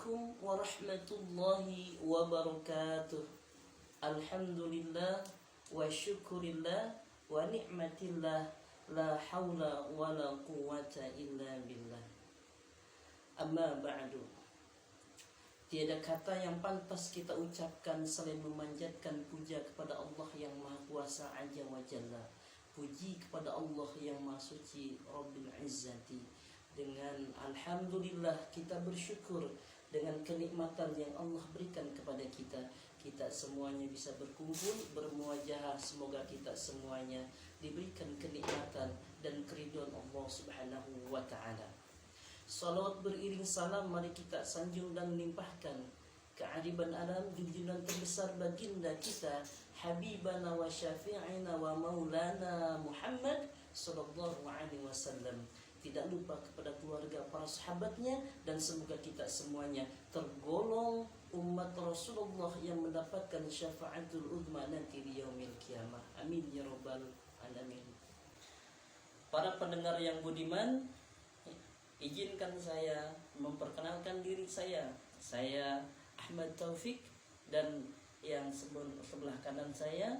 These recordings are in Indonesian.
Assalamualaikum warahmatullahi wabarakatuh. Alhamdulillah wa syukurillah wa ni'matillah la hawla wa la quwwata illa billah. Amma ba'du. Tiada kata yang pantas kita ucapkan selain memanjatkan puja kepada Allah yang Maha Kuasa Azza wa Jalla. Puji kepada Allah yang Maha Suci Rabbil Izzati. Dengan alhamdulillah kita bersyukur dengan kenikmatan yang Allah berikan kepada kita. Kita semuanya bisa berkumpul, bermuajahah. Semoga kita semuanya diberikan kenikmatan dan keridhaan Allah Subhanahu wa ta'ala. Salawat beriring salam mari kita sanjung dan limpahkan keajaiban alam junjungan terbesar baginda kita Habibana wa syafi'ina wa maulana Muhammad sallallahu alaihi wasallam. Tidak lupa kepada keluarga, para sahabatnya, dan semoga kita semuanya tergolong umat Rasulullah yang mendapatkan syafaatul uzma nanti di yaumil qiyamah. Amin ya rabbal alamin. Para pendengar yang budiman, izinkan saya memperkenalkan diri saya. Saya Ahmad Taufik, dan yang sebelah kanan saya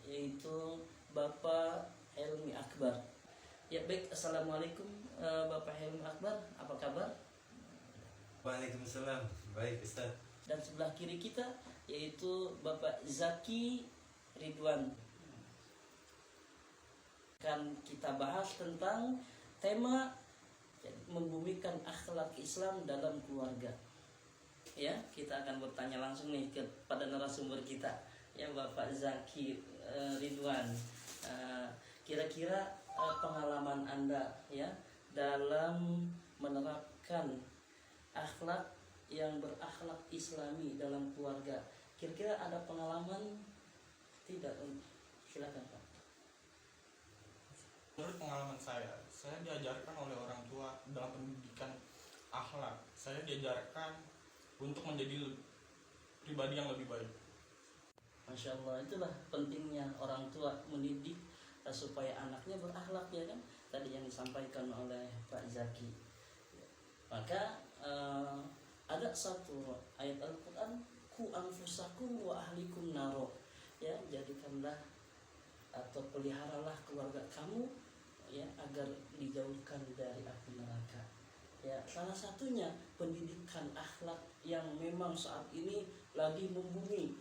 yaitu Bapak Helmi Akbar. Ya baik, assalamualaikum Bapak Helmi Akbar, apa kabar? Waalaikumsalam, baik Ustaz. Dan sebelah kiri kita yaitu Bapak Zaki Ridwan. Kan kita bahas tentang tema membumikan akhlak Islam dalam keluarga. Ya, kita akan bertanya langsung nih kepada narasumber kita, ya Bapak Zaki Ridwan. Kira-kira pengalaman Anda ya dalam menerapkan akhlak yang berakhlak Islami dalam keluarga. Kira-kira ada pengalaman tidak? Silakan Pak. Menurut pengalaman saya diajarkan oleh orang tua dalam pendidikan akhlak. Saya diajarkan untuk menjadi pribadi yang lebih baik. Masya Allah, itulah pentingnya orang tua mendidik supaya anaknya berakhlak, ya kan? Tadi yang disampaikan oleh Pak Zaki. Maka ada satu ayat Al-Quran, ku anfusakum wa ahlikum naro. Ya, jadikanlah atau peliharalah keluarga kamu ya agar dijauhkan dari api neraka. Ya, salah satunya pendidikan akhlak yang memang saat ini lagi membumi.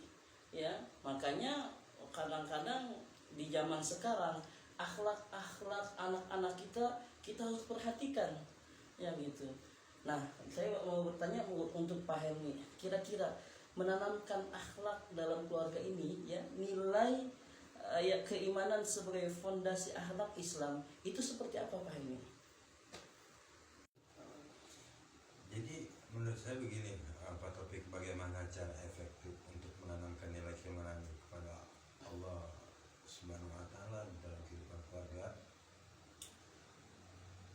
Ya, makanya kadang-kadang di zaman sekarang akhlak anak-anak kita harus perhatikan ya gitu. Nah, saya mau bertanya untuk Pak Helmi, kira-kira menanamkan akhlak dalam keluarga ini ya, nilai ya keimanan sebagai fondasi akhlak Islam itu seperti apa Pak Helmi? Jadi menurut saya begini, Pak Topik, bagaimana cara efektif untuk menanamkan nilai keimanan kepada Allah Subhanahu wa ta'ala dalam kehidupan keluarga?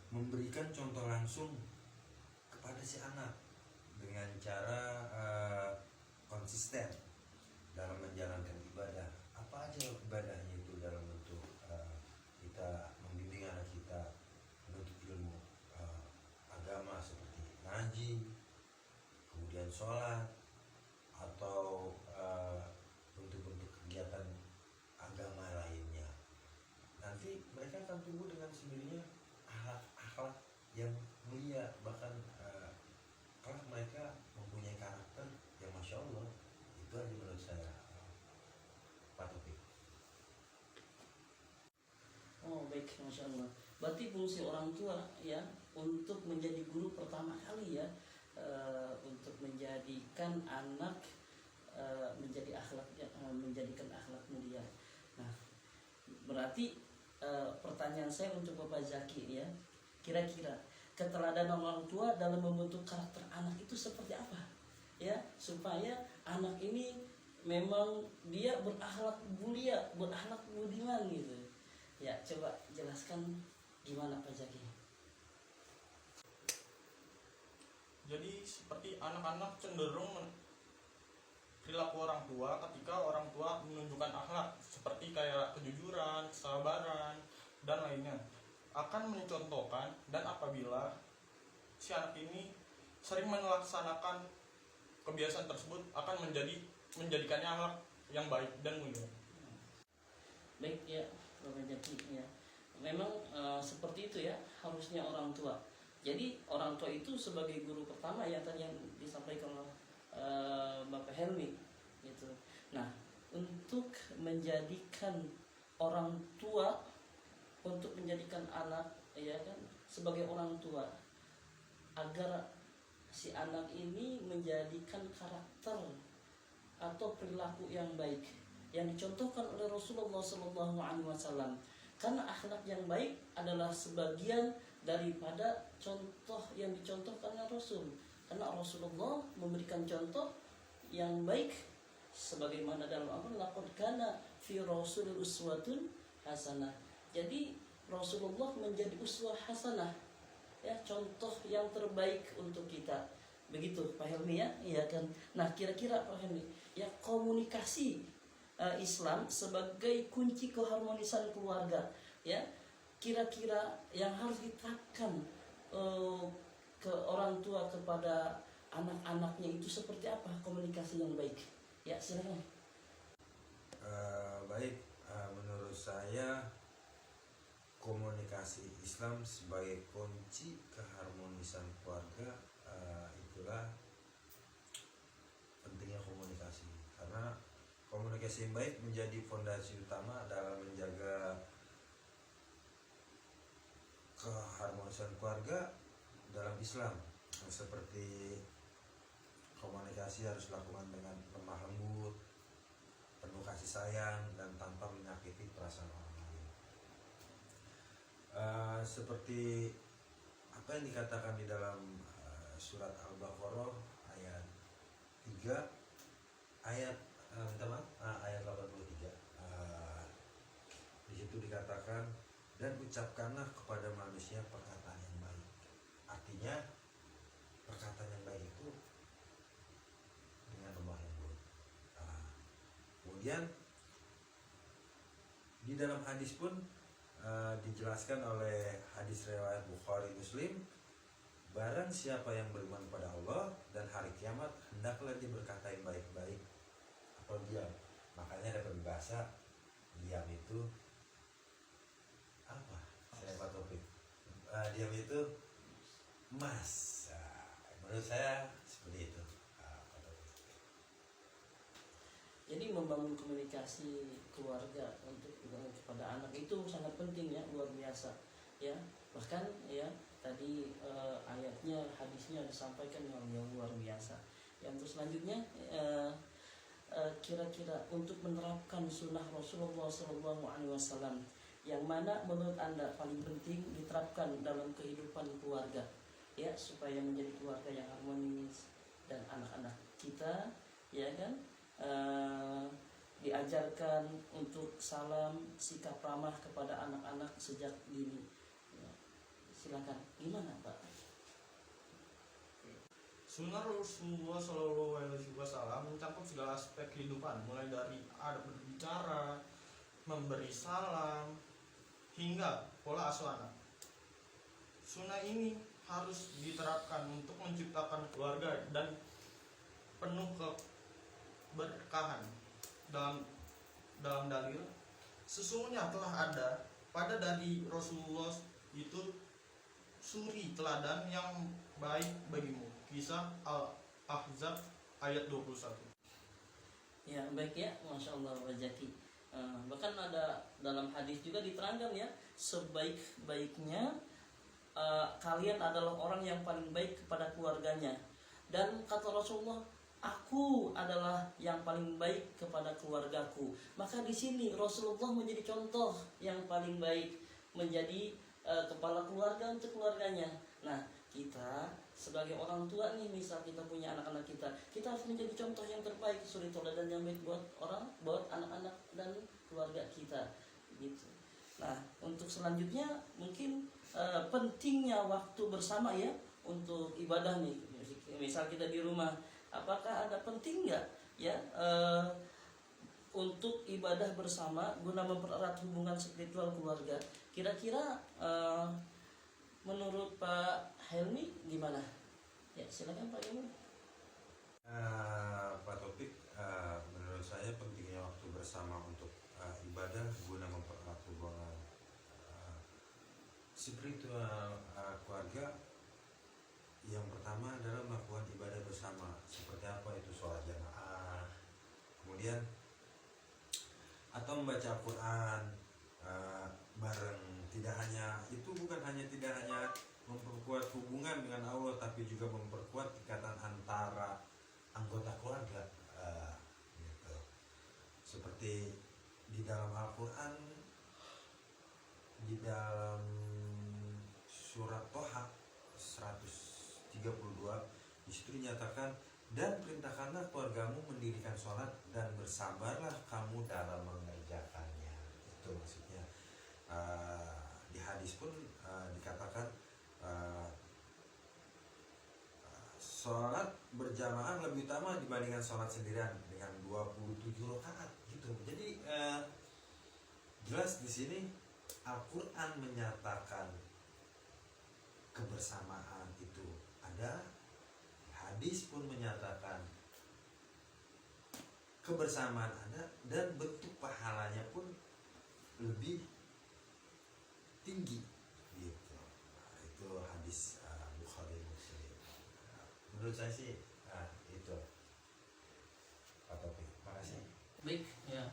Memberikan contoh langsung kepada si anak dengan cara konsisten dalam menjalankan ibadah. Apa aja ibadahnya itu dalam bentuk kita membimbing anak kita menuntut ilmu agama seperti ngaji, kemudian sholat, atau bentuk-bentuk kegiatan agama lainnya. Nanti mereka akan tumbuh dengan sendirinya akhlak yang mulia, bahkan akhlak mereka mempunyai karakter yang masya Allah. Itu aja menurut saya, Pak Topik. Oh baik, masya Allah. Berarti fungsi orang tua ya untuk menjadi guru pertama kali ya, untuk menjadikan anak menjadikan akhlak mulia. Nah, berarti pertanyaan saya untuk Bapak Zaki ya, kira-kira keteladanan orang tua dalam membentuk karakter anak itu seperti apa ya, supaya anak ini memang dia berakhlak mulia, berakhlak budiman gitu ya. Coba jelaskan gimana Pak Zaki. Jadi seperti anak-anak cenderung perilaku orang tua ketika orang tua menunjukkan akhlak seperti kayak kejujuran, kesabaran, dan lainnya akan mencontohkan. Dan apabila si anak ini sering melaksanakan kebiasaan tersebut akan menjadikannya akhlak yang baik dan mulia. Baik ya, Bapak Jaki ya. Memang seperti itu ya harusnya orang tua. Jadi orang tua itu sebagai guru pertama ya tadi yang disampaikan oleh Bapak Helmi gitu. Nah, untuk menjadikan orang tua, untuk menjadikan anak ya kan sebagai orang tua agar si anak ini menjadikan karakter atau perilaku yang baik yang dicontohkan oleh Rasulullah SAW. Karena akhlak yang baik adalah sebagian daripada contoh yang dicontohkan oleh Rasul. Karena Rasulullah memberikan contoh yang baik sebagaimana dalam Al-Qur'an, laqad kana fi rasulil uswatun hasanah. Jadi Rasulullah menjadi uswah hasanah, ya, contoh yang terbaik untuk kita. Begitu Pak Helmi ya, iya kan. Nah, kira-kira Pak Helmi, ya komunikasi Islam sebagai kunci keharmonisan keluarga, ya. Kira-kira yang harus diterapkan ke orang tua kepada anak-anaknya itu seperti apa komunikasi yang baik? Ya, silakan. Baik, menurut saya komunikasi Islam sebagai kunci keharmonisan keluarga, itulah pentingnya komunikasi. Karena komunikasi yang baik menjadi fondasi utama dalam menjaga keharmonisan keluarga dalam Islam. Seperti komunikasi harus dilakukan dengan lemah lembut, penuh kasih sayang, dan tanpa menyakiti perasaan orang lain. Seperti apa yang dikatakan di dalam surat Al-Baqarah ayat 3 ayat 83. Di situ dikatakan, dan ucapkanlah kepada manusia perkataan yang baik. Artinya perkataan yang baik itu dengan lemah lembut. Kemudian di dalam hadis pun dijelaskan oleh hadis riwayat Bukhari Muslim, barang siapa yang beriman pada Allah dan hari kiamat, hendaklah dia berkata yang baik-baik atau diam. Makanya ada peribahasa, diam itu apa? Saya Pak Taufik. Diam itu emas. Menurut saya seperti itu. Jadi membangun komunikasi keluarga untuk kepada anak itu sangat penting ya, luar biasa ya. Bahkan ya tadi ayatnya, hadisnya disampaikan yang luar biasa. Yang selanjutnya kira-kira untuk menerapkan sunnah Rasulullah SAW yang mana menurut Anda paling penting diterapkan dalam kehidupan keluarga ya, supaya menjadi keluarga yang harmonis dan anak-anak kita ya kan diajarkan untuk salam, sikap ramah kepada anak-anak sejak dini ya. Silakan, gimana Pak? Sunnah Rasulullah SAW mencakup segala aspek kehidupan, mulai dari adab berbicara, memberi salam, hingga pola asuh anak. Sunnah ini harus diterapkan untuk menciptakan keluarga dan penuh keberkahan. Dalam dalil, sesungguhnya telah ada pada dari Rasulullah itu suri teladan yang baik bagimu. Kisah Al-Ahzab ayat 21. Ya baik ya, Masya Allah Pak Jaki. Bahkan ada dalam hadis juga diterangkan ya, sebaik-baiknya kalian adalah orang yang paling baik kepada keluarganya. Dan kata Rasulullah, aku adalah yang paling baik kepada keluargaku. Maka di sini Rasulullah menjadi contoh yang paling baik, menjadi kepala keluarga untuk keluarganya. Nah, kita sebagai orang tua nih, misal kita punya anak-anak kita harus menjadi contoh yang terbaik, suri teladan yang baik buat anak-anak dan keluarga kita, gitu. Nah, untuk selanjutnya mungkin pentingnya waktu bersama ya untuk ibadah nih. Misal kita di rumah, apakah ada penting nggak ya untuk ibadah bersama guna mempererat hubungan spiritual keluarga? Kira-kira menurut Pak Helmi gimana? Ya silakan Pak Helmi. Pak Topik, menurut saya pentingnya waktu bersama untuk ibadah guna mempererat hubungan spiritual keluarga. Yang pertama adalah melakukan ibadah bersama. Seperti apa itu? Sholat jamaah, kemudian atau membaca Al-Quran bareng. Tidak hanya itu, tidak hanya memperkuat hubungan dengan Allah, tapi juga memperkuat ikatan antara anggota keluarga. Gitu. Seperti di dalam Al-Quran, di dalam surat Toha 132, di situ dinyatakan, dan perintahkanlah keluargamu mendirikan sholat dan bersabarlah kamu dalam mengerjakannya. Itu maksudnya. Di hadis pun dikatakan sholat berjamaah lebih utama dibandingkan sholat sendirian dengan 27 rakaat gitu. Jadi jelas di sini Al-Quran menyatakan kebersamaan itu ada, hadis pun menyatakan kebersamaan ada, dan bentuk pahalanya pun lebih tinggi gitu. Nah, itu hadis Bukhari Muslim. Menurut saya sih itu Pak Topik. Makasih. Baik, ya.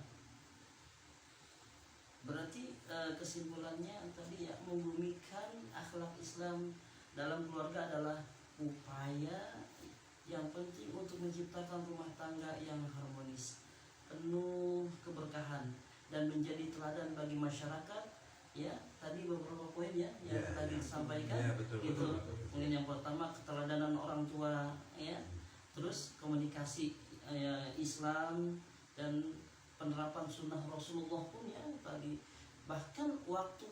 Berarti kesimpulannya tadi ya, membumikan akhlak Islam dalam keluarga adalah upaya yang penting untuk menciptakan rumah tangga yang harmonis, penuh keberkahan, dan menjadi teladan bagi masyarakat. Ya, tadi beberapa poin ya yang tadi disampaikan. Betul, itu betul. mungkin yang pertama keteladanan orang tua, ya, terus komunikasi Islam dan penerapan sunnah Rasulullah pun ya tadi, bahkan waktu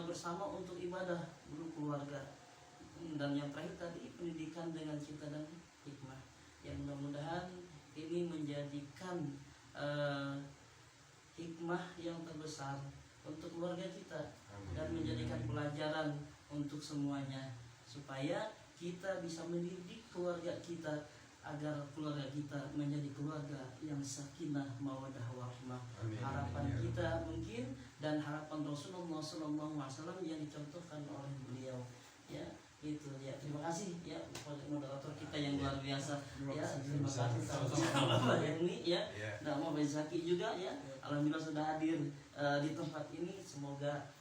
bersama untuk ibadah dulu keluarga, dan yang terakhir tadi pendidikan dengan cinta dan hikmah. Yang mudah-mudahan ini menjadikan hikmah yang terbesar untuk keluarga kita. Amin. Dan menjadikan pelajaran untuk semuanya, supaya kita bisa mendidik keluarga kita agar keluarga kita menjadi keluarga yang sakinah mawaddah warahmah. Amin. Harapan Amin. kita mungkin, dan harapan Rasulullah SAW yang dicontohkan oleh beliau. Ya, itu ya. Terima kasih ya moderator kita yang luar biasa. Ya, terima kasih sama Pak Yani ya. Nama Pak Zaki juga ya. Alhamdulillah sudah hadir di tempat ini. Semoga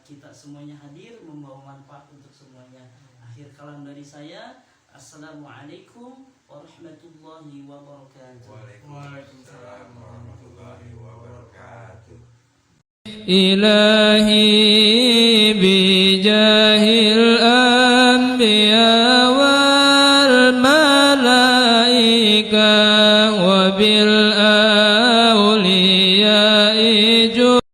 kita semuanya hadir membawa manfaat untuk semuanya. Akhir kalam dari saya, assalamualaikum warahmatullahi wabarakatuh. Waalaikumsalam warahmatullahi wabarakatuh. إلهي بجاه